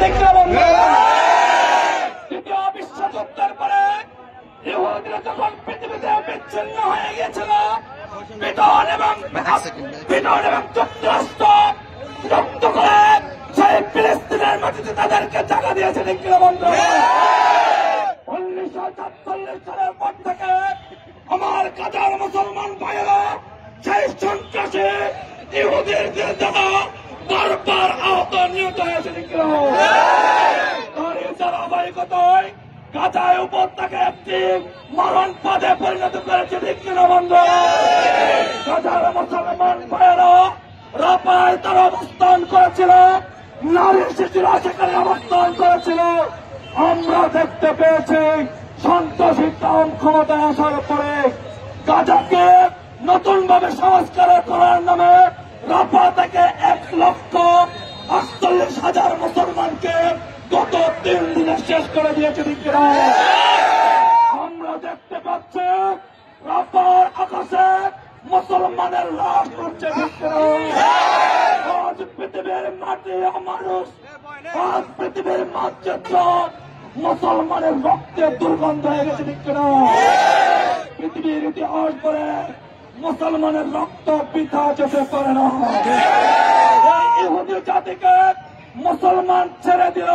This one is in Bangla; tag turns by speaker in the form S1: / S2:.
S1: দেখতে বন্ধু। দ্বিতীয় বিশ্বযুদ্ধের পরে ইহুদিরা যখন পৃথিবীতে বিচ্ছিন্ন হয়ে গিয়েছিল, ব্রিটেন এবং যুক্তরাষ্ট্র যুক্ত করে সেই ফিলিস্তিনের মাটিতে তাদেরকে জায়গা দিয়েছে দেখতে বন্ধু। 1947 সালের পর থেকে আমার কাজার মুসলমান ভাইয়েরা সেই সন্ত্রাসী ইহুদিদের দ্বারা বারবার আহত নিহত হয়েছে দেখতে। তারই ধারাবাহিকতায় গাজায় উপত্যকা একটি মরণ পদে পরিণত করেছে দেখতে বন্ধু। গাজার মুসলমান ভাইয়েরা রাফায় তারা অবস্থান করেছিল, নারী শিশুরা সেখানে অবস্থান করেছিল। আমরা দেখতে পেয়েছি সন্ত্রাসী টাউন ক্ষমতায় আসার পরে গাজাকে নতুন ভাবে সংস্কার করার নামে রাফা থেকে 1,48,000 মুসলমানকে গত 3 দিনে শেষ করে দিয়েছে দিকেরা। আমরা দেখতে পাচ্ছি রাফার আকাশে মুসলমানের লাশ উঠছে দিকেরা। আজ পৃথিবীর মাটি মানুষ, আজ পৃথিবীর মানচিত্র মুসলমানের রক্তে দুর্গন্ধ হয়ে গেছে দিকেরা। পৃথিবীর ইতিহাস করে মুসলমানের রক্ত বৃথা যেতে পারে না। এই ইহুদি জাতিকে মুসলমান ছেড়ে দিল।